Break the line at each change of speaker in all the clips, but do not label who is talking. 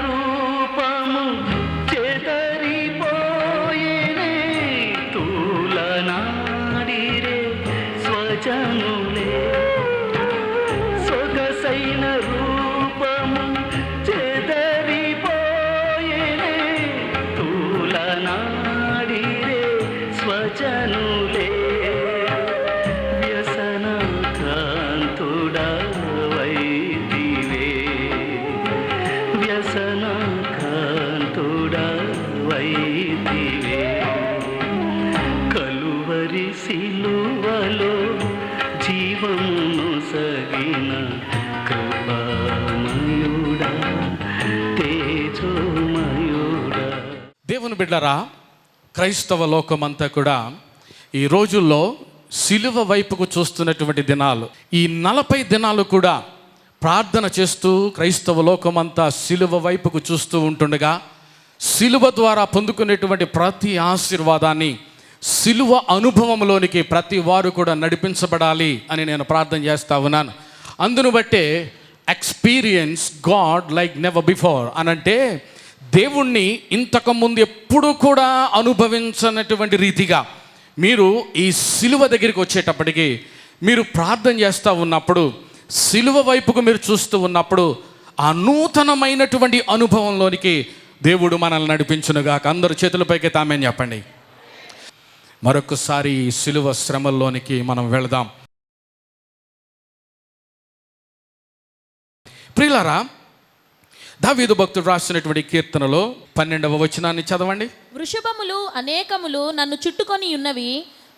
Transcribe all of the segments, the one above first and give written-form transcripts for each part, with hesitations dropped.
రూపము చెదరిపోయేనే, తూలనాడిరే స్వజనులే. సొగసైన రూపము చెదరిపోయేనే, తూలనాడిరే స్వజనులే. కలువరి సిలువలో జీవమును సగిన కృపామయుడా, తేజోమయుడా.
దేవుని బిడ్డలారా, క్రైస్తవ లోకమంతా కూడా ఈ రోజుల్లో సిలువ వైపుకు చూస్తున్నటువంటి దినాలు. ఈ 40 దినాలు కూడా ప్రార్థన చేస్తూ క్రైస్తవ లోకమంతా సిలువ వైపుకు చూస్తూ ఉంటుండగా, సిలువ ద్వారా పొందుకునేటువంటి ప్రతి ఆశీర్వాదాన్ని సిలువ అనుభవంలోనికి ప్రతి వారు కూడా నడిపించబడాలి అని నేను ప్రార్థన చేస్తా ఉన్నాను. అందును బట్టే experience God like never before అనంటే, దేవుణ్ణి ఇంతకుముందు ఎప్పుడు కూడా అనుభవించనటువంటి రీతిగా మీరు ఈ సిలువ దగ్గరికి వచ్చేటప్పటికి, మీరు ప్రార్థన చేస్తూ ఉన్నప్పుడు, సిలువ వైపుకు మీరు చూస్తూ ఉన్నప్పుడు, ఆ నూతనమైనటువంటి అనుభవంలోనికి దేవుడు మనల్ని నడిపించునుగాక. అందరూ చేతులపైకి తామేం చెప్పండి. మరొకసారి ఈ సిలువ శ్రమల్లోనికి మనం వెళదాం. ప్రియులారా, దావీదు భక్తుడు రాసినటువంటి కీర్తనలో 12వ వచనాన్ని చదవండి.
వృషభములు అనేకములు నన్ను చుట్టుకొని ఉన్నవి,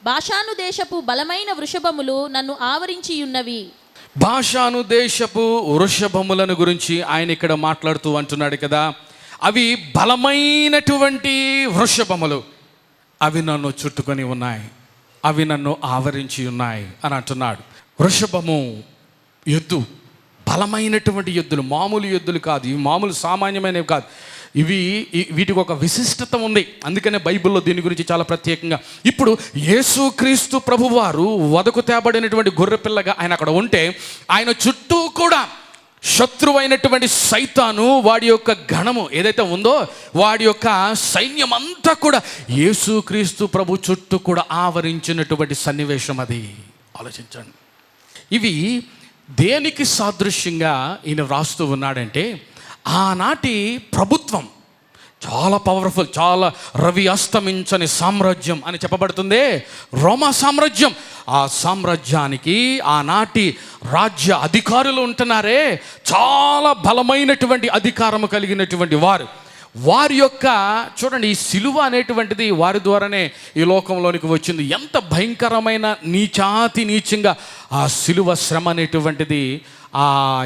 బాషాను దేశపు బలమైన వృషభములు నన్ను ఆవరించి ఉన్నవి.
బాషాను దేశపు వృషభములను గురించి ఆయన ఇక్కడ మాట్లాడుతూ అంటున్నాడు కదా. అవి బలమైనటువంటి వృషభములు, అవి నన్ను చుట్టుకొని ఉన్నాయి, అవి నన్ను ఆవరించి ఉన్నాయి అని అంటున్నాడు. వృషభము ఎద్దు, బలమైనటువంటి ఎద్దులు, మామూలు ఎద్దులు కాదు, ఇవి మామూలు సామాన్యమైనవి కాదు. వీటికి ఒక విశిష్టత ఉంది. అందుకనే బైబిల్లో దీని గురించి చాలా ప్రత్యేకంగా. ఇప్పుడు యేసుక్రీస్తు ప్రభువారు వదకు తేబడినటువంటి గొర్రెపిల్లగా ఆయన అక్కడ ఉంటే, ఆయన చుట్టూ కూడా శత్రువైనటువంటి సైతాను, వాడి యొక్క గణము ఏదైతే ఉందో, వాడి యొక్క సైన్యం అంతా కూడా యేసుక్రీస్తు ప్రభు చుట్టూ కూడా ఆవరించినటువంటి సన్నివేశం అది. ఆలోచించండి. ఇవి దేనికి సాదృశ్యంగా ఈయన వ్రాస్తూ ఉన్నాడంటే, ఆనాటి ప్రభుత్వం చాలా పవర్ఫుల్, చాలా రవి అస్తమించని సామ్రాజ్యం అని చెప్పబడుతుంది, రోమా సామ్రాజ్యం. ఆ సామ్రాజ్యానికి ఆనాటి రాజ్య అధికారులు ఉంటున్నారే, చాలా బలమైనటువంటి అధికారము కలిగినటువంటి వారు. వారి యొక్క చూడండి, ఈ సిలువ అనేటువంటిది వారి ద్వారానే ఈ లోకంలోనికి వచ్చింది. ఎంత భయంకరమైన నీచంగా ఆ సిలువ శ్రమ అనేటువంటిది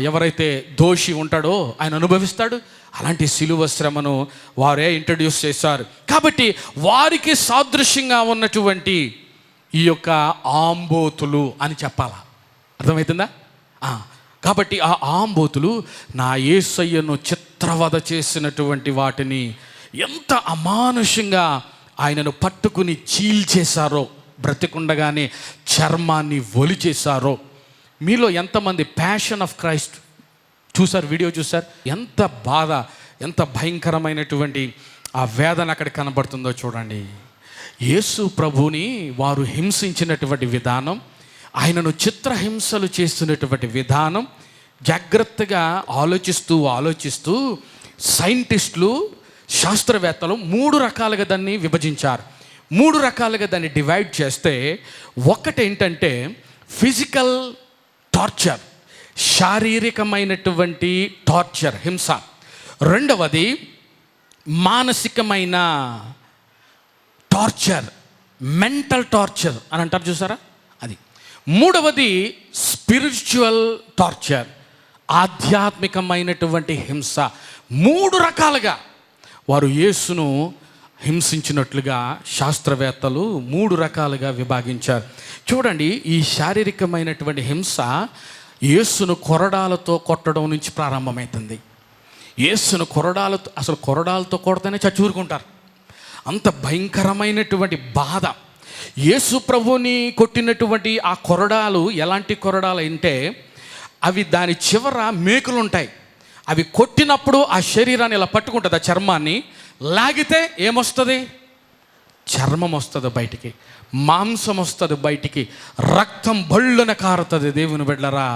ఎవరైతే దోషి ఉంటాడో ఆయన అనుభవిస్తాడు. అలాంటి సిలువ శ్రమను వారే ఇంట్రడ్యూస్ చేశారు. కాబట్టి వారికి సాదృశ్యంగా ఉన్నటువంటి ఈ యొక్క ఆంబోతులు అని చెప్పాలా, అర్థమవుతుందా? కాబట్టి ఆ ఆంబోతులు నా యేసయ్యను చిత్రవద చేసినటువంటి వాటిని ఎంత అమానుషంగా ఆయనను పట్టుకుని చీల్చేశారో, బ్రతికుండగానే చర్మాన్ని ఒలిచేశారో. మీలో ఎంతమంది ప్యాషన్ ఆఫ్ క్రైస్ట్ చూసారు, వీడియో చూసారు? ఎంత బాధ, ఎంత భయంకరమైనటువంటి ఆ వేదన అక్కడ కనబడుతుందో చూడండి. యేసు ప్రభుని వారు హింసించినటువంటి విధానం, ఆయనను చిత్రహింసలు చేస్తున్నటువంటి విధానం జాగ్రత్తగా ఆలోచిస్తూ సైంటిస్టులు, శాస్త్రవేత్తలు 3 రకాలుగా దాన్ని విభజించారు. 3 రకాలుగా దాన్ని డివైడ్ చేస్తే, ఒకటేంటంటే ఫిజికల్ టార్చర్, శారీరకమైనటువంటి టార్చర్, హింస. రెండవది మానసికమైన టార్చర్, మెంటల్ టార్చర్ అని అంటారు చూసారా, అది. మూడవది స్పిరిచువల్ టార్చర్, ఆధ్యాత్మికమైనటువంటి హింస. 3 రకాలుగా వారు యేసును హింసించినట్లుగా శాస్త్రవేత్తలు 3 రకాలుగా విభాగించారు. చూడండి, ఈ శారీరకమైనటువంటి హింస యేసును కొరడాలతో కొట్టడం నుంచి ప్రారంభమవుతుంది. యేసును కొరడాలతో కొడితేనే చచ్చూరుకుంటారు, అంత భయంకరమైనటువంటి బాధ. యేసు ప్రభుని కొట్టినటువంటి ఆ కొరడాలు ఎలాంటి కొరడాలు అంటే, అవి దాని చివర మేకులు ఉంటాయి. అవి కొట్టినప్పుడు ఆ శరీరాన్ని ఇలా పట్టుకుంటుంది, ఆ చర్మాన్ని లాగితే ఏమొస్తుంది? చర్మం వస్తుంది బయటికి, మాంసం వస్తుంది బయటికి, రక్తం బళ్ళున కారుతుంది. దేవుని బిడ్డలారా,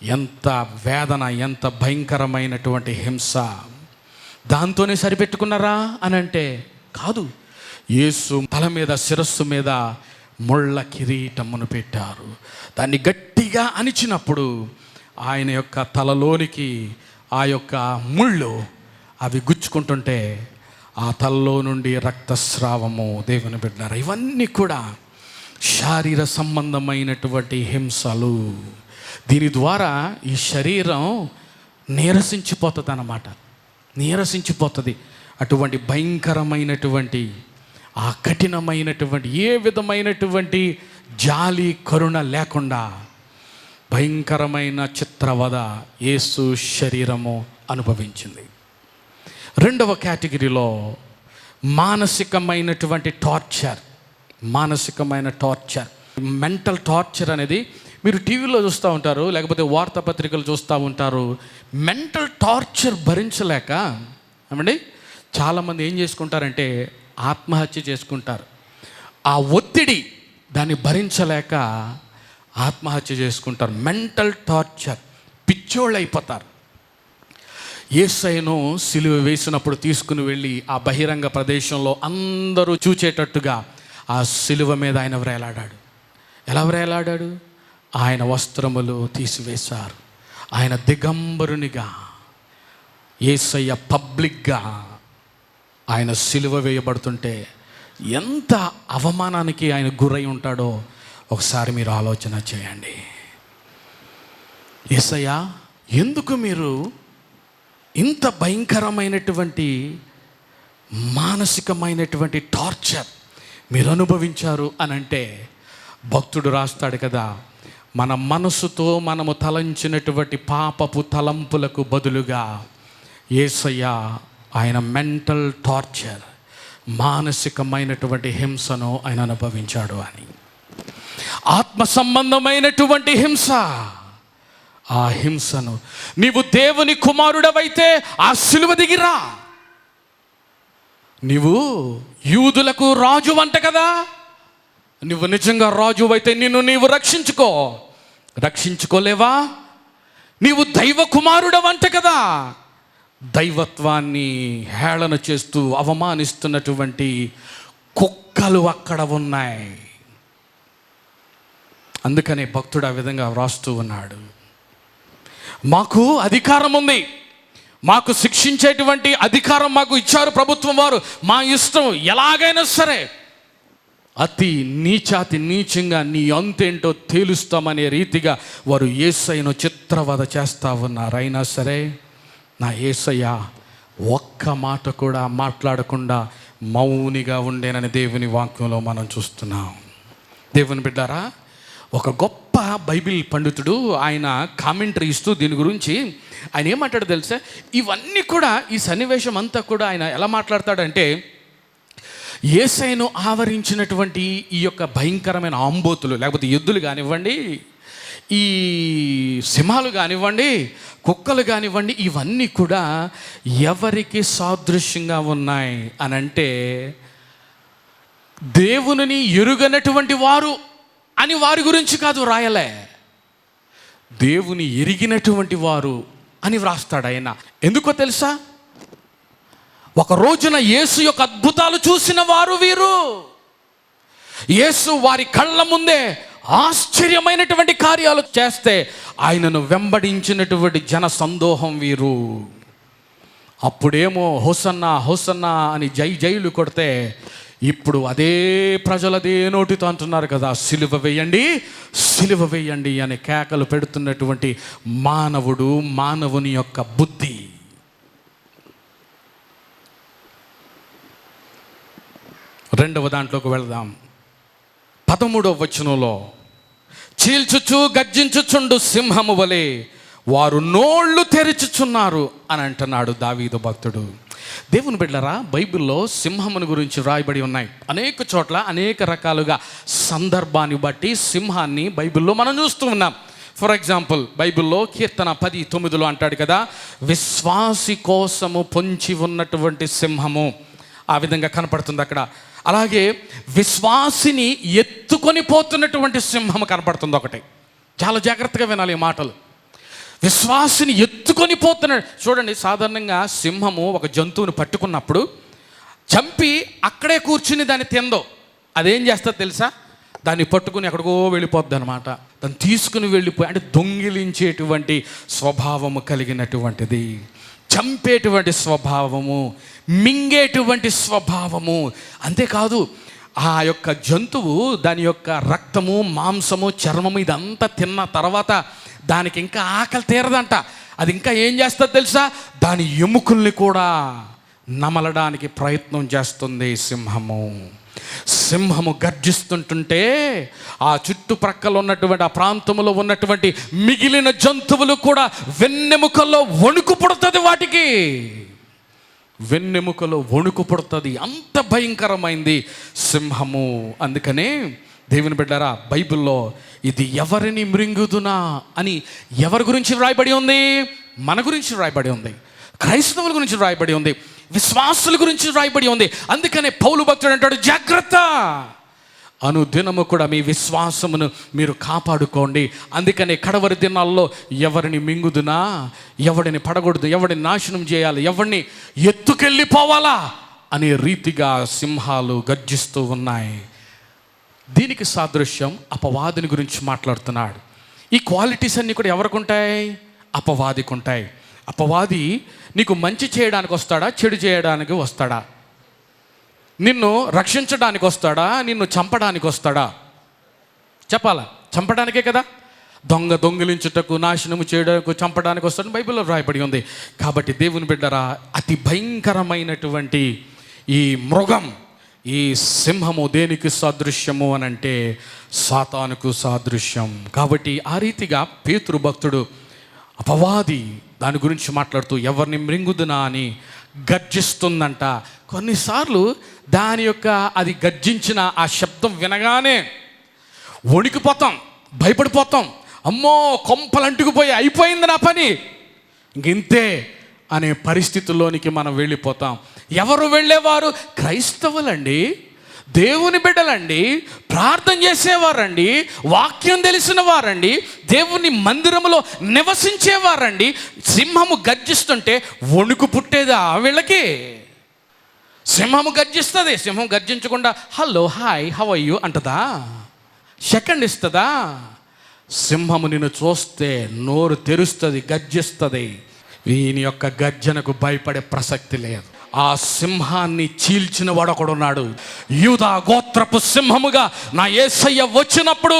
ఎంత వేదన, ఎంత భయంకరమైనటువంటి హింస. దాంతోనే సరిపెట్టుకున్నారా అని అంటే కాదు. యేసు తల మీద, శిరస్సు మీద ముళ్ళ కిరీటమును పెట్టారు. దాన్ని గట్టిగా అణిచినప్పుడు ఆయన యొక్క తలలోనికి ఆ యొక్క ముళ్ళు అవి గుచ్చుకుంటుంటే ఆ తలలో నుండి రక్తస్రావము. దేవుని బిడ్డలారా, ఇవన్నీ కూడా శారీర సంబంధమైనటువంటి హింసలు. దీని ద్వారా ఈ శరీరం నీరసించిపోతుంది అన్నమాట, నీరసించిపోతుంది. అటువంటి భయంకరమైనటువంటి, ఆ కఠినమైనటువంటి, ఏ విధమైనటువంటి జాలి కరుణ లేకుండా భయంకరమైన చిత్రవద యేసు శరీరము అనుభవించింది. రెండవ కేటగిరీలో మానసికమైనటువంటి టార్చర్. మానసికమైన టార్చర్, మెంటల్ టార్చర్ అనేది మీరు టీవీలో చూస్తూ ఉంటారు, లేకపోతే వార్తాపత్రికలు చూస్తూ ఉంటారు. మెంటల్ టార్చర్ భరించలేక ఏమండి చాలామంది ఏం చేసుకుంటారంటే ఆత్మహత్య చేసుకుంటారు. ఆ ఒత్తిడి దాన్ని భరించలేక ఆత్మహత్య చేసుకుంటారు. మెంటల్ టార్చర్, పిచ్చోళ్ళు అయిపోతారు. యేసయ్యను సిలువ వేసినప్పుడు తీసుకుని వెళ్ళి ఆ బహిరంగ ప్రదేశంలో అందరూ చూచేటట్టుగా ఆ సిలువ మీద ఆయన వ్రేలాడాడు. ఎలా వ్రేలాడాడు? ఆయన వస్త్రములు తీసివేశారు. ఆయన దిగంబరునిగా, యేసయ్య పబ్లిక్గా ఆయన సిలువ వేయబడుతుంటే ఎంత అవమానానికి ఆయన గురై ఉంటాడో ఒకసారి మీరు ఆలోచన చేయండి. యేసయ్య, ఎందుకు మీరు ఇంత భయంకరమైనటువంటి మానసికమైనటువంటి టార్చర్ మీరు అనుభవించారు అని అంటే భక్తుడు రాస్తాడు కదా, మన మనసుతో మనము తలంచినటువంటి పాపపు తలంపులకు బదులుగా యేసయ్య ఆయన మెంటల్ టార్చర్, మానసికమైనటువంటి హింసను ఆయన అనుభవించాడు అని. ఆత్మ సంబంధమైనటువంటి హింస, ఆ హింసను నీవు దేవుని కుమారుడవైతే ఆ సిలువ దిగిరా. నీవు యూదులకు రాజు అంట కదా, నువ్వు నిజంగా రాజు అయితే నిన్ను నీవు రక్షించుకోలేవా? నీవు దైవ కుమారుడవంట కదా, దైవత్వాన్ని హేళన చేస్తూ అవమానిస్తున్నటువంటి కుక్కలు అక్కడ ఉన్నాయి. అందుకనే భక్తుడు ఆ విధంగా వ్రాస్తూ ఉన్నాడు. మాకు అధికారం ఉంది, మాకు శిక్షించేటువంటి అధికారం మాకు ఇచ్చారు ప్రభుత్వం వారు. మా ఇష్టం ఎలాగైనా సరే అతి నీచాతి నీచంగా నీ అంతేంటో తేలుస్తామనే రీతిగా వారు యేసయ్యను చిత్రవద చేస్తూ ఉన్నారు. అయినా సరే నా యేసయ్య ఒక్క మాట కూడా మాట్లాడకుండా మౌనిగా ఉండేనని దేవుని వాక్యంలో మనం చూస్తున్నాం. దేవుని బిడ్డారా, ఒక గొప్ప బైబిల్ పండితుడు ఆయన కామెంటరీ ఇస్తూ దీని గురించి ఆయన ఏమంటాడో తెలుసా? ఇవన్నీ కూడా, ఈ సన్నివేశం అంతా కూడా ఆయన ఎలా మాట్లాడతాడంటే, యేసయ్యను ఆవరించినటువంటి ఈ యొక్క భయంకరమైన ఆంబోతులు, లేకపోతే ఎద్దులు కానివ్వండి, ఈ సింహాలు కానివ్వండి, కుక్కలు కానివ్వండి, ఇవన్నీ కూడా ఎవరికి సాదృశ్యంగా ఉన్నాయి అని అంటే దేవునిని ఎరుగనటువంటి వారు అని వారి గురించి కాదు రాయలే, దేవుని ఎరిగినటువంటి వారు అని వ్రాస్తాడు ఆయన. ఎందుకో తెలుసా? ఒక రోజున యేసు యొక్క అద్భుతాలు చూసిన వారు వీరు. యేసు వారి కళ్ళ ముందే ఆశ్చర్యమైనటువంటి కార్యాలు చేస్తే ఆయనను వెంబడించినటువంటి జన సందోహం వీరు. అప్పుడేమో హోసన్నా హోసన్నా అని జైలు కొడితే, ఇప్పుడు అదే ప్రజలదే నోటితో అంటున్నారు కదా, సిలువ వేయండి సిలువ వేయండి అని కేకలు పెడుతున్నటువంటి మానవుని యొక్క బుద్ధి. రెండవ దాంట్లోకి వెళదాం. 13వ వచనంలో, చీల్చుచు గర్జించుచుండు సింహము వలె వారు నోళ్ళు తెరుచుచున్నారు అని అంటున్నాడు దావీదు భక్తుడు. దేవుని బిడ్డలారా, బైబిల్లో సింహముని గురించి రాయబడి ఉన్నాయి. అనేక చోట్ల అనేక రకాలుగా సందర్భాన్ని బట్టి సింహాన్ని బైబిల్లో మనం చూస్తూ ఉన్నాం. ఫర్ ఎగ్జాంపుల్ బైబిల్లో కీర్తన 10:9 అంటాడు కదా, విశ్వాసి కోసము పొంచి ఉన్నటువంటి సింహము. ఆ విధంగా కనపడుతుంది అక్కడ. అలాగే విశ్వాసిని ఎత్తుకొని పోతున్నటువంటి సింహము కనపడుతుంది ఒకటి. చాలా జాగ్రత్తగా వినాలి ఈ మాటలు. విశ్వాసిని ఎత్తుకొని పోతున్నాడు. చూడండి, సాధారణంగా సింహము ఒక జంతువుని పట్టుకున్నప్పుడు చంపి అక్కడే కూర్చుని దాన్ని తిందో. అదేం చేస్తుందో తెలుసా? దాన్ని పట్టుకుని ఎక్కడికో వెళ్ళిపోద్ది అనమాట. దాన్ని తీసుకుని వెళ్ళిపోయి, అంటే దొంగిలించేటువంటి స్వభావము కలిగినటువంటిది, చంపేటువంటి స్వభావము, మింగేటువంటి స్వభావము. అంతేకాదు, ఆ యొక్క జంతువు దాని యొక్క రక్తము, మాంసము, చర్మము ఇదంతా తిన్న తర్వాత దానికి ఇంకా ఆకలి తీరదంట. అది ఇంకా ఏం చేస్తుందో తెలుసా? దాని ఎముకల్ని కూడా నమలడానికి ప్రయత్నం చేస్తుంది సింహము. సింహము గర్జిస్తుంటుంటే ఆ చుట్టుప్రక్కల ఉన్నటువంటి ఆ ప్రాంతంలో ఉన్నటువంటి మిగిలిన జంతువులు కూడా వెన్నెముకల్లో వణుకు పుడుతుంది. వాటికి వెన్నెముకలో వణుకు పుడుతుంది. అంత భయంకరమైంది సింహము. అందుకనే దేవుని బిడ్డారా, బైబిల్లో ఇది ఎవరిని మృంగుదునా అని ఎవరి గురించి వ్రాయబడి ఉంది? మన గురించి వ్రాయబడి ఉంది, క్రైస్తవుల గురించి వ్రాయబడి ఉంది, విశ్వాసుల గురించి వ్రాయబడి ఉంది. అందుకనే పౌలు భక్తుడు అంటాడు, జాగ్రత్త, అనుదినము కూడా మీ విశ్వాసమును మీరు కాపాడుకోండి. అందుకనే కడవరి దినాల్లో ఎవరిని మింగుదునా, ఎవడిని పడకూడదు, ఎవడిని నాశనం చేయాలి, ఎవడిని ఎత్తుకెళ్ళిపోవాలా అనే రీతిగా సింహాలు గర్జిస్తూ ఉన్నాయి. దీనికి సాదృశ్యం అపవాదిని గురించి మాట్లాడుతున్నాడు. ఈ క్వాలిటీస్ అన్నీ కూడా ఎవరికి ఉంటాయి? అపవాదికి ఉంటాయి. అపవాది నీకు మంచి చేయడానికి వస్తాడా, చెడు చేయడానికి వస్తాడా? నిన్ను రక్షించడానికి వస్తాడా, నిన్ను చంపడానికి వస్తాడా? చెప్పాలా? చంపడానికే కదా. దొంగిలించుటకు, నాశనము చేయడానికి, చంపడానికి వస్తాడని బైబిల్లో రాయబడి ఉంది. కాబట్టి దేవుని బిడ్డరా, అతి భయంకరమైనటువంటి ఈ మృగం, ఈ సింహము దేనికి సాదృశ్యము అని అంటే సాతానుకు సాదృశ్యం. కాబట్టి ఆ రీతిగా పేతురు భక్తుడు అపవాది దాని గురించి మాట్లాడుతూ ఎవరిని మృంగుదునా అని గర్జిస్తుందంట. కొన్నిసార్లు దాని యొక్క అది గర్జించిన ఆ శబ్దం వినగానే వణికిపోతాం, భయపడిపోతాం. అమ్మో, కొంపలు అంటుకుపోయి అయిపోయింది నా పని, ఇంతే అనే పరిస్థితుల్లోనికి మనం వెళ్ళిపోతాం. ఎవరు వెళ్ళేవారు? క్రైస్తవులండి, దేవుని బిడ్డలండి, ప్రార్థన చేసేవారండి, వాక్యం తెలిసిన వారండి, దేవుని మందిరములో నివసించేవారండి. సింహము గర్జిస్తుంటే వణుకు పుట్టేదా వీళ్ళకి? సింహము గర్జిస్తుంది. సింహం గర్జించకుండా hello, hi, how are you అంటదా? సెకండ్ ఇస్తుందా? సింహము నిన్ను చూస్తే నోరు తెరుస్తుంది, గర్జిస్తుంది. వీని యొక్క గర్జనకు భయపడే ప్రసక్తి లేదు. ఆ సింహాన్ని చీల్చిన వాడు ఒకడున్నాడు. యూదా గోత్రపు సింహముగా నా యేసయ్య వచ్చినప్పుడు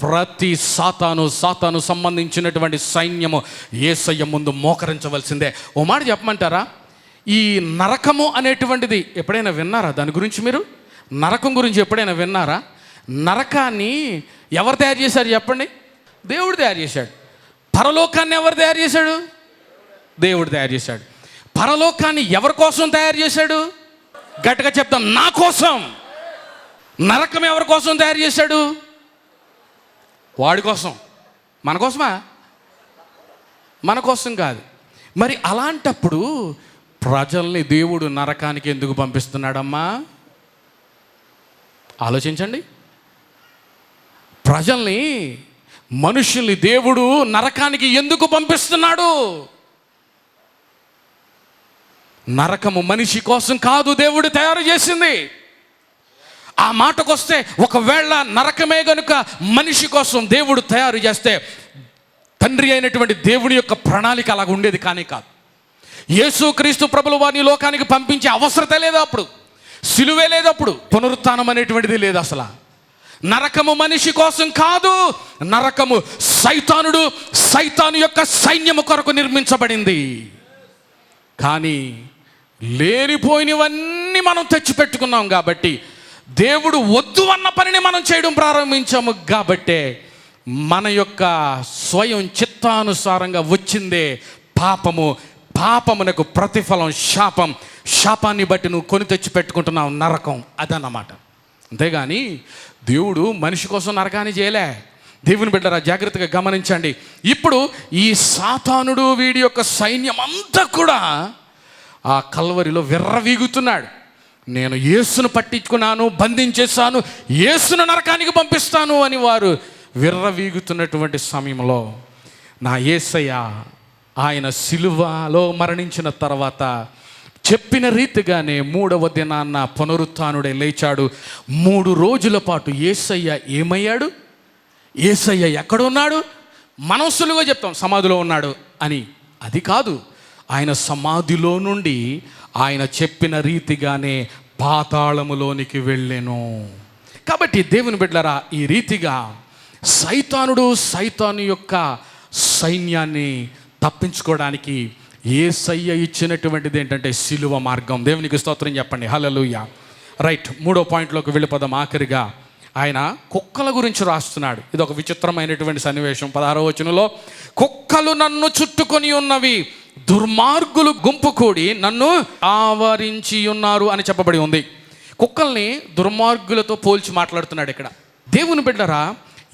ప్రతి సాతాను సంబంధించినటువంటి సైన్యము యేసయ్య ముందు మోకరించవలసిందే. ఓ మాట చెప్పమంటారా? ఈ నరకము అనేటువంటిది ఎప్పుడైనా విన్నారా? దాని గురించి మీరు నరకం గురించి ఎప్పుడైనా విన్నారా? నరకాన్ని ఎవరు తయారు చేశారు చెప్పండి? దేవుడు తయారు చేశాడు. పరలోకాన్ని ఎవరు తయారు చేశాడు? దేవుడు తయారు చేశాడు. పరలోకాన్ని ఎవరి కోసం తయారు చేశాడు? గట్టిగా చెప్తాం, నా కోసం. నరకం ఎవరి కోసం తయారు చేశాడు? వాడి కోసం. మన కోసమా? మన కోసం కాదు. మరి అలాంటప్పుడు ప్రజల్ని దేవుడు నరకానికి ఎందుకు పంపిస్తున్నాడమ్మా? ఆలోచించండి. ప్రజల్ని, మనుషుల్ని దేవుడు నరకానికి ఎందుకు పంపిస్తున్నాడు? నరకము మనిషి కోసం కాదు దేవుడు తయారు చేసింది. ఆ మాటకొస్తే ఒకవేళ నరకమే గనుక మనిషి కోసం దేవుడు తయారు చేస్తే తండ్రి అయినటువంటి దేవుని యొక్క ప్రణాళిక అలాగ ఉండేది కానీ కాదు. యేసుక్రీస్తు ప్రభుల వారిని లోకానికి పంపించే అవసరత లేదు అప్పుడు. సిలువే లేదు అప్పుడు. పునరుత్థానం అనేటువంటిది లేదు అసలు. నరకము మనిషి కోసం కాదు, నరకము సైతాను యొక్క సైన్యము కొరకు నిర్మించబడింది. కానీ లేనిపోయినవన్నీ మనం తెచ్చిపెట్టుకున్నాం కాబట్టి, దేవుడు వద్దు అన్న పనిని మనం చేయడం ప్రారంభించాము కాబట్టే మన యొక్క స్వయం చిత్తానుసారంగా వచ్చిందే పాపము. పాపమునకు ప్రతిఫలం శాపం. శాపాన్ని బట్టి నువ్వు కొని తెచ్చి పెట్టుకుంటున్నావు నరకం. అదన్నమాట. అంతేగాని దేవుడు మనిషి కోసం నరకాన్ని చేయలే. దేవుని బిడ్డరా జాగ్రత్తగా గమనించండి. ఇప్పుడు ఈ సాతానుడు వీడి యొక్క సైన్యం అంతా కూడా ఆ కల్వరిలో విర్రవీగుతున్నాడు. నేను యేసును పట్టించుకున్నాను, బంధించేశాను, యేసును నరకానికి పంపిస్తాను అని వారు విర్రవీగుతున్నటువంటి సమయంలో నా యేసయ్య ఆయన సిలువలో మరణించిన తర్వాత చెప్పిన రీతిగానే 3వ దినాన్న పునరుత్థానుడై లేచాడు. 3 రోజుల పాటు యేసయ్య ఏమయ్యాడు? యేసయ్య ఎక్కడున్నాడు? మనం సులువుగా చెప్తాం సమాధిలో ఉన్నాడు అని. అది కాదు, ఆయన సమాధిలో నుండి ఆయన చెప్పిన రీతిగానే పాతాళములోనికి వెళ్ళెను. కాబట్టి దేవుని బిడ్డలారా, ఈ రీతిగా సైతాను యొక్క సైన్యాన్ని తప్పించుకోవడానికి యేసయ్య ఇచ్చినటువంటిది ఏంటంటే సిలువ మార్గం. దేవునికి స్తోత్రం చెప్పండి, హల్లెలూయా. రైట్, 3వ పాయింట్లోకి వెళ్ళిపోదాం. ఆఖరిగా ఆయన కుక్కల గురించి రాస్తున్నాడు. ఇది ఒక విచిత్రమైనటువంటి సన్నివేశం. 16వ వచనంలో, కుక్కలు నన్ను చుట్టుకొని ఉన్నవి, దుర్మార్గులు గుంపు కూడి నన్ను ఆవరించి ఉన్నారు అని చెప్పబడి ఉంది. కుక్కల్ని దుర్మార్గులతో పోల్చి మాట్లాడుతున్నాడు ఇక్కడ. దేవుని బిడ్డరా,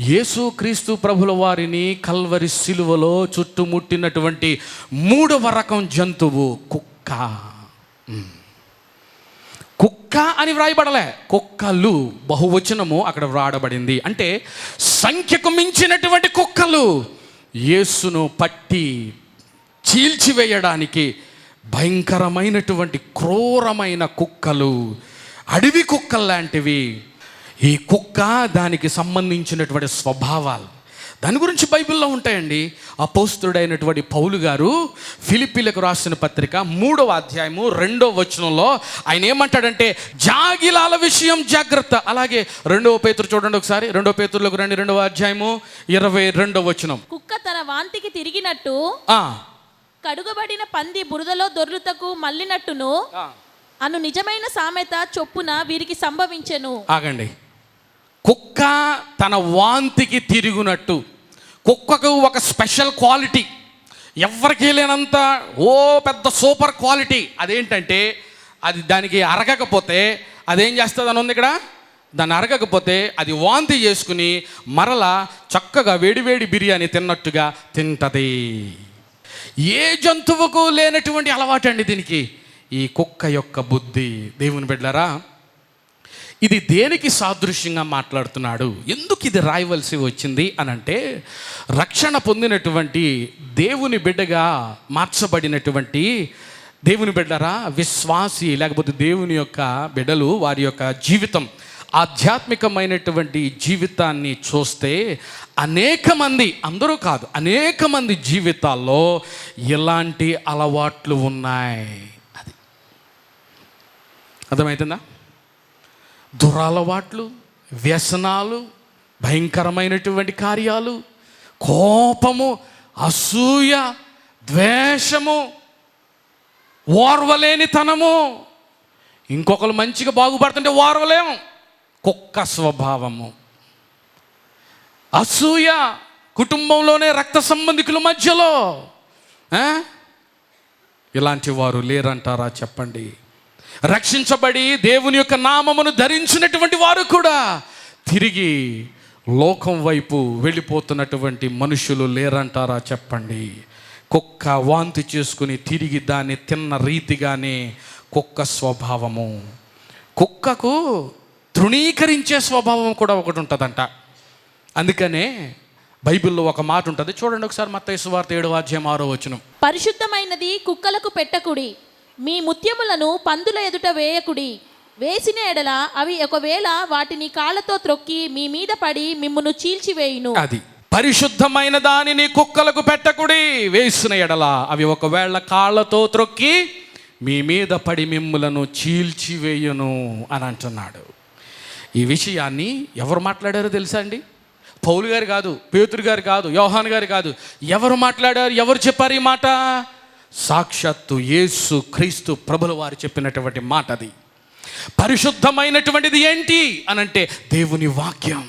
యేసుక్రీస్తు ప్రభుల వారిని కల్వరి సిలువలో చుట్టుముట్టినటువంటి 3వ రకం జంతువు కుక్క. కుక్క అని వ్రాయబడలే, కుక్కలు బహువచనము అక్కడ వ్రాయబడింది. అంటే సంఖ్యకు మించినటువంటి కుక్కలు యేసును పట్టి చీల్చివేయడానికి భయంకరమైనటువంటి క్రూరమైన కుక్కలు, అడవి కుక్కలు లాంటివి. ఈ కుక్క దానికి సంబంధించినటువంటి స్వభావాలు దాని గురించి బైబిల్లో ఉంటాయండి. అపోస్తలుడైనటువంటి పౌలు గారు ఫిలిప్పీలకు రాసిన పత్రిక 3వ అధ్యాయము 2వ వచనంలో ఆయన ఏమంటాడంటే, జాగిలాల విషయం జాగ్రత్త. అలాగే 2వ పేతురు చూడండి ఒకసారి, 2వ పేతురులోకి రండి, 2వ అధ్యాయము 22వ వచనం.
కుక్క తన వాంతికి తిరిగినట్టు కడుగబడిన పంది బురదలో దొర్లుతకు మళ్ళినట్టును అను నిజమైన సామెత చొప్పున వీరికి సంభవించెను.
ఆగండి. కుక్క తన వాంతికి తిరుగునట్టు. కుక్కకు ఒక స్పెషల్ క్వాలిటీ, ఎవరికి లేనంత పెద్ద సూపర్ క్వాలిటీ. అదేంటంటే, అది దానికి అరగకపోతే అదేం చేస్తుంది అని ఉంది ఇక్కడ. దాన్ని అరగకపోతే అది వాంతి చేసుకుని మరలా చక్కగా వేడివేడి బిర్యానీ తిన్నట్టుగా తింటది. ఏ జంతువుకు లేనటువంటి అలవాటు అండి దీనికి, ఈ కుక్క యొక్క బుద్ధి. దేవుని బిడ్డలారా, ఇది దేనికి సాదృశ్యంగా మాట్లాడుతున్నాడు, ఎందుకు ఇది రాయవలసి వచ్చింది అనంటే, రక్షణ పొందినటువంటి దేవుని బిడ్డగా మార్చబడినటువంటి దేవుని బిడ్డరా విశ్వాసి, లేకపోతే దేవుని యొక్క బిడ్డలు, వారి యొక్క జీవితం, ఆధ్యాత్మికమైనటువంటి జీవితాన్ని చూస్తే అనేక మంది, అందరూ కాదు, అనేక మంది జీవితాల్లో ఇలాంటి అలవాట్లు ఉన్నాయి. అది అర్థమవుతుందా? దురలవాట్లు, వ్యసనాలు, భయంకరమైనటువంటి కార్యాలు, కోపము, అసూయ, ద్వేషము, ఓర్వలేనితనము, ఇంకొకరు మంచిగా బాగుపడుతుంటే ఓర్వలేము, కుక్క స్వభావము, అసూయ, కుటుంబంలోనే రక్త సంబంధికుల మధ్యలో. ఇలాంటి వారు లేరంటారా చెప్పండి? రక్షించబడి దేవుని యొక్క నామమును ధరించినటువంటి వారు కూడా తిరిగి లోకం వైపు వెళ్ళిపోతున్నటువంటి మనుషులు లేరంటారా చెప్పండి? కుక్క వాంతి చేసుకుని తిరిగి దాన్ని తిన్న రీతిగానే కుక్క స్వభావము. కుక్కకు తృణీకరించే స్వభావం కూడా ఒకటి ఉంటుందంట. అందుకనే బైబిల్లో ఒక మాట ఉంటుంది, చూడండి ఒకసారి, మత్తయి సువార్త 7వ అధ్యాయం 6వ వచనం.
పరిశుద్ధమైనది కుక్కలకు పెట్టకుడి, మీ ముత్యములను పందుల ఎదుట వేయకుడి, వేసిన ఎడల అవి ఒకవేళ వాటిని కాళ్ళతో త్రొక్కి మీ మీద పడి మిమ్మును చీల్చివేయును.
అది పరిశుద్ధమైన దానిని కుక్కలకు పెట్టకుడి, వేసిన ఎడల అవి ఒకవేళ కాళ్ళతో త్రొక్కి మీ మీద పడి మిమ్ములను చీల్చివేయును అని అంటున్నాడు. ఈ విషయాన్ని ఎవరు మాట్లాడారో తెలుసా అండి? పౌలు గారు కాదు, పేతురు గారు కాదు, యోహాను గారు కాదు. ఎవరు మాట్లాడారు, ఎవరు చెప్పారు ఈ మాట? సాక్షాత్తు యేసు క్రీస్తు ప్రభుల వారు చెప్పినటువంటి మాట అది. పరిశుద్ధమైనటువంటిది ఏంటి అనంటే దేవుని వాక్యం.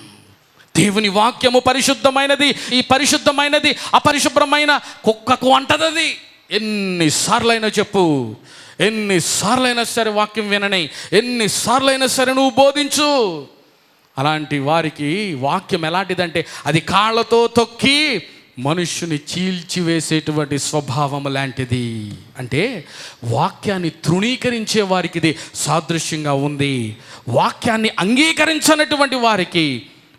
దేవుని వాక్యము పరిశుద్ధమైనది. ఈ పరిశుద్ధమైనది అపరిశుభ్రమైన కుక్కకు అంటదది. ఎన్నిసార్లైనా చెప్పు, ఎన్నిసార్లైనా సరే వాక్యం వినని, ఎన్నిసార్లైనా సరే నువ్వు బోధించు, అలాంటి వారికి వాక్యం ఎలాంటిదంటే అది కాళ్ళతో తొక్కి మనుష్యుని చీల్చివేసేటువంటి స్వభావం లాంటిది. అంటే వాక్యాన్ని తృణీకరించే వారికి ఇది సాదృశ్యంగా ఉంది. వాక్యాన్ని అంగీకరించనటువంటి వారికి,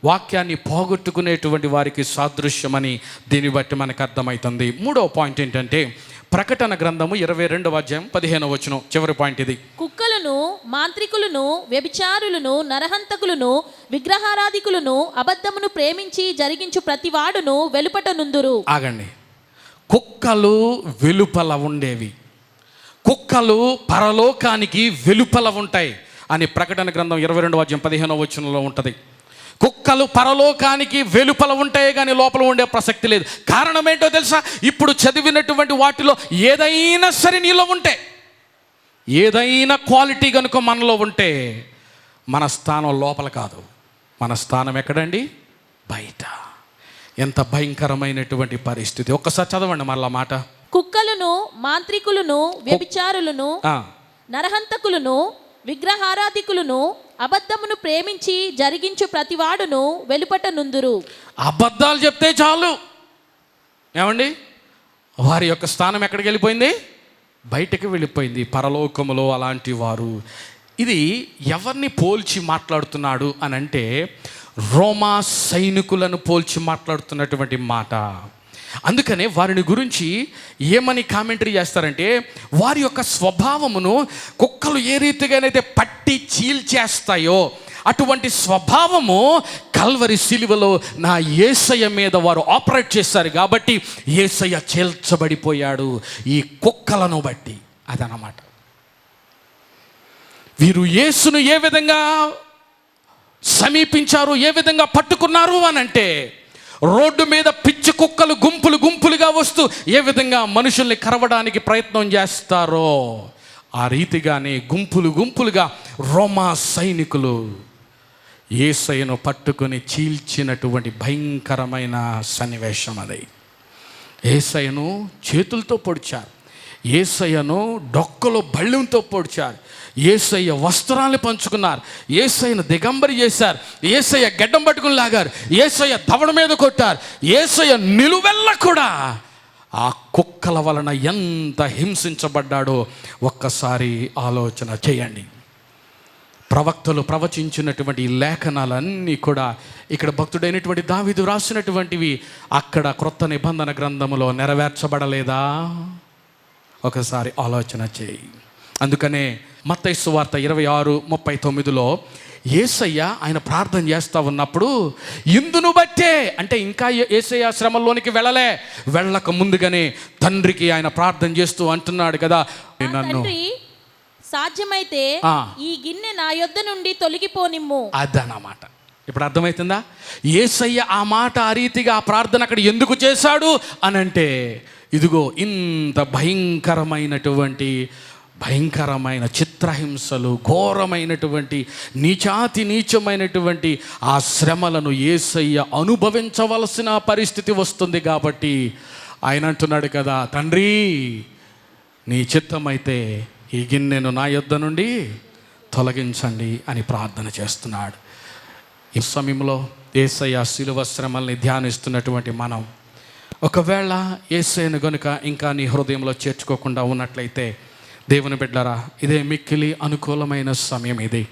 వాక్యాన్ని పోగొట్టుకునేటువంటి వారికి సాదృశ్యమని దీన్ని బట్టి మనకు అర్థమవుతుంది. మూడవ పాయింట్ ఏంటంటే ప్రకటన గ్రంథము 22వ అధ్యాయం 15వ వచనం, చివరి పాయింట్ ఇది.
కుక్కలను, మాంత్రికులను, వ్యభిచారులను, నరహంతకులను, విగ్రహారాధికులను, అబద్ధమును ప్రేమించి జరిగించు ప్రతివాడును వెలుపట నుందురు.
ఆగండి. కుక్కలు వెలుపల ఉండేవి, కుక్కలు పరలోకానికి వెలుపల ఉంటాయి అని ప్రకటన గ్రంథం 22వ అధ్యాయం 15వ వచనంలో ఉంటుంది. కుక్కలు పరలోకానికి వెలుపల ఉంటాయి కానీ లోపల ఉండే ప్రసక్తి లేదు. కారణం ఏంటో తెలుసా? ఇప్పుడు చదివినటువంటి వాటిలో ఏదైనా సరే నీలో ఉంటే, ఏదైనా క్వాలిటీ కనుక మనలో ఉంటే మన స్థానం లోపల కాదు, మన స్థానం ఎక్కడండి? బయట. ఎంత భయంకరమైనటువంటి పరిస్థితి! ఒక్కసారి చదవండి మళ్ళా మాట.
కుక్కలను, మాంత్రికులను, వ్యభిచారులను, నరహంతకులను, విగ్రహారాధికులను, అబద్ధమును ప్రేమించి జరిగించు ప్రతివాడును వెలుపట నుందురు.
అబద్ధాలు చెప్తే చాలు, ఏమండి, వారి యొక్క స్థానం ఎక్కడికి వెళ్ళిపోయింది? బయటకు వెళ్ళిపోయింది, పరలోకములో. అలాంటి వారు. ఇది ఎవరిని పోల్చి మాట్లాడుతున్నాడు అని అంటే రోమా సైనికులను పోల్చి మాట్లాడుతున్నటువంటి మాట. అందుకనే వారిని గురించి ఏమని కామెంటరీ చేస్తారంటే, వారి యొక్క స్వభావమును కుక్కలు ఏ రీతిగానైతే పట్టి చీల్చేస్తాయో అటువంటి స్వభావము కల్వరి సిలువలో నా యేసయ్య మీద వారు ఆపరేట్ చేశారు కాబట్టి యేసయ్య చీల్చబడిపోయాడు ఈ కుక్కలను బట్టి. అదనమాట. వీరు యేసును ఏ విధంగా సమీపించారు, ఏ విధంగా పట్టుకున్నారు అని అంటే, రోడ్డు మీద పిచ్చి కుక్కలు గుంపులు గుంపులుగా వస్తూ ఏ విధంగా మనుషుల్ని కరవడానికి ప్రయత్నం చేస్తారో ఆ రీతిగానే గుంపులు గుంపులుగా రోమా సైనికులు యేసయ్యను పట్టుకొని చీల్చినటువంటి భయంకరమైన సన్నివేశం అది. యేసయ్యను చేతులతో పొడిచారు, యేసయ్యను డొక్కలో బళ్ళెంతో పొడిచారు, యేసయ్య వస్త్రాలు పంచుకున్నారు, యేసయ్యను దిగంబరి చేశారు, యేసయ్య గడ్డం పట్టుకుని లాగారు, యేసయ్య దవడ మీద కొట్టారు, యేసయ్య నిలువెల్ల కూడా ఆ కుక్కల వలన ఎంత హింసించబడ్డాడో ఒక్కసారి ఆలోచన చేయండి. ప్రవక్తలు ప్రవచించినటువంటి లేఖనాలన్నీ కూడా ఇక్కడ భక్తుడైనటువంటి దావీదు రాసినటువంటివి అక్కడ క్రొత్త నిబంధన గ్రంథములో నెరవేర్చబడలేదా? ఒకసారి ఆలోచన చేయి. అందుకనే మత్తయి సువార్త 26:39లో యేసయ్య ఆయన ప్రార్థన చేస్తూ ఉన్నప్పుడు ఇందును బట్టే, అంటే ఇంకా యేసయ్య శ్రమల్లోనికి వెళ్ళక ముందుగానే తండ్రికి ఆయన ప్రార్థన చేస్తూ అంటున్నాడు కదా, నన్ను
సాధ్యమైతే ఈ గిన్నె నా యొద్ద నుండి తొలగిపోనిమ్ము.
అదనమాట. ఇప్పుడు అర్థమవుతుందా? యేసయ్య ఆ మాట, ఆ రీతిగా ఆ ప్రార్థన అక్కడ ఎందుకు చేశాడు అనంటే, ఇదిగో ఇంత భయంకరమైన చిత్రహింసలు, ఘోరమైనటువంటి నీచాతి నీచమైనటువంటి ఆ శ్రమలను యేసయ్య అనుభవించవలసిన పరిస్థితి వస్తుంది కాబట్టి ఆయన అంటున్నాడు కదా, తండ్రి నీ చిత్తమైతే ఈ గిన్నెను నా యొద్ద నుండి తొలగించండి అని ప్రార్థన చేస్తున్నాడు. ఈ సమయంలో యేసయ్య శిలువ శ్రమల్ని ధ్యానిస్తున్నటువంటి మనం ఒకవేళ యేసయ్యను గనుక ఇంకా నీ హృదయంలో చేర్చుకోకుండా ఉన్నట్లయితే, దేవుని బిడ్డలారా, ఇదే మిక్కిలి అనుకూలమైన సమయం ఇది.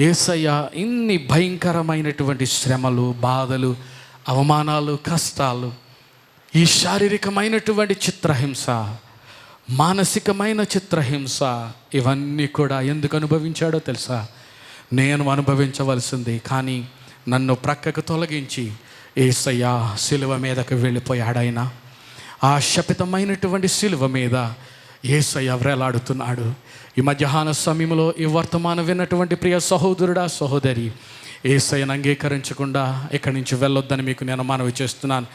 యేసయ్య ఇన్ని భయంకరమైనటువంటి శ్రమలు, బాధలు, అవమానాలు, కష్టాలు, ఈ శారీరకమైనటువంటి చిత్రహింస, మానసికమైన చిత్రహింస, ఇవన్నీ కూడా ఎందుకు అనుభవించాడో తెలుసా? నేను అనుభవించవలసింది, కానీ నన్ను ప్రక్కకు తొలగించి యేసయ్య సిలువ మీదకు వెళ్ళిపోయాడాయన. ఆ శపితమైనటువంటి సిలువ మీద యేసయ్య వ్రేలాడుతున్నాడు. ఈ మధ్యాహ్న సమయంలో ఈ వర్తమానం విన్నటువంటి ప్రియ సహోదరుడా, సహోదరి, యేసయ్యను అంగీకరించకుండా ఇక్కడి నుంచి వెళ్ళొద్దని మీకు నేను మనవి చేస్తున్నాను.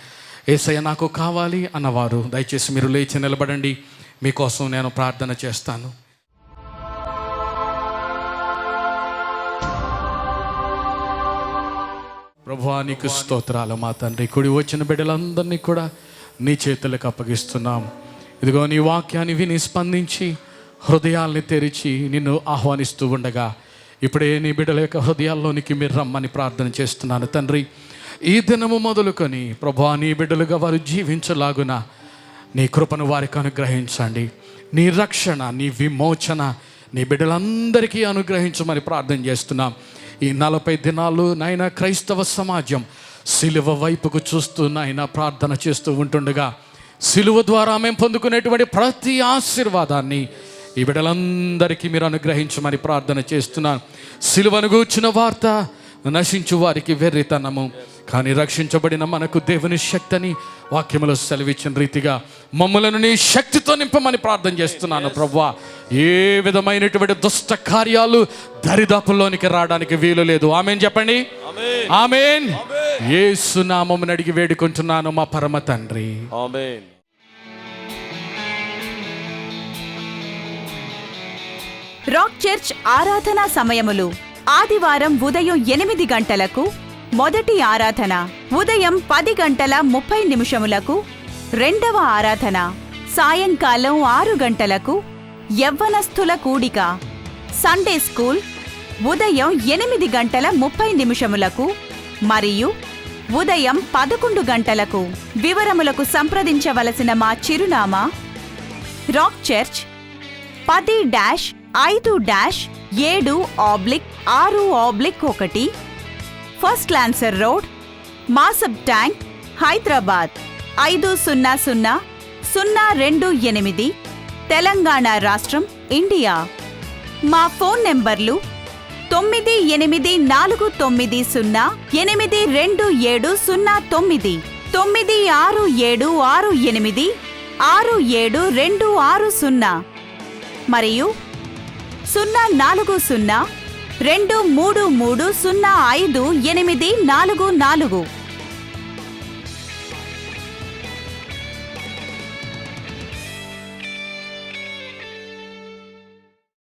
యేసయ్య నాకు కావాలి అన్నవారు దయచేసి మీరు లేచి నిలబడండి. మీకోసం నేను ప్రార్థన చేస్తాను. ప్రభువా, నీకు స్తోత్రాలు మా తండ్రి. కుడి వచ్చిన బిడ్డలందరినీ కూడా నీ చేతులకు అప్పగిస్తున్నాం. ఇదిగో నీ వాక్యాన్ని విని స్పందించి హృదయాల్ని తెరిచి నిన్ను ఆహ్వానిస్తూ ఉండగా ఇప్పుడే నీ బిడ్డల యొక్క హృదయాల్లోనికి మీరు రమ్మని ప్రార్థన చేస్తున్నాను తండ్రి. ఈ దినము మొదలుకొని ప్రభువా, నీ బిడ్డలుగా వారు జీవించలాగున నీ కృపను వారికి అనుగ్రహించండి. నీ రక్షణ, నీ విమోచన నీ బిడ్డలందరికీ అనుగ్రహించమని ప్రార్థన చేస్తున్నాం. ఈ 40 దినాలు నాయన క్రైస్తవ సమాజం సిలువ వైపుకు చూస్తూ నాయన ప్రార్థన చేస్తూ ఉంటుండగా, సిలువ ద్వారా మేము పొందుకునేటువంటి ప్రతి ఆశీర్వాదాన్ని ఈ బిడ్డలందరికీ మీరు అనుగ్రహించమని ప్రార్థన చేస్తున్నాను. సిలువను గూర్చిన వార్త నశించు వారికి వెర్రితనము, కానీ రక్షించబడిన మనకు దేవుని శక్తిని వాక్యములో సెలవిచ్చిన రీతిగా మమ్మలను నీ శక్తితో నింపమని ప్రార్థన చేస్తున్నాను ప్రభువా. ఏ విధమైనటువంటి దుష్ట కార్యాలు దరిదాపుల్లోనికి రావడానికి వీలు లేదు. ఆమేన్ చెప్పండి. ఆమేన్. యేసు నామమున అడిగి వేడుకుంటున్నాను మా పరమ తండ్రి.
ఆమేన్.
రాక్ చర్చ్ ఆరాధనా సమయములు: ఆదివారం ఉదయం 8 గంటలకు మొదటి ఆరాధన, ఉదయం 10:30 రెండవ ఆరాధన, సాయంకాలం 6 గంటలకు యవ్వనస్థుల కూడిక, సండే స్కూల్ ఉదయం 8:30 మరియు ఉదయం 11 గంటలకు. వివరములకు సంప్రదించవలసిన మా చిరునామా: rock church 10-5-7/6/1 first lancer road, Masab tank, Hyderabad 500028, Telangana రాష్ట్రం, ఇండియా. మా ఫోన్ నెంబర్లు 9849082709, 967686867260 మరియు 04023305844.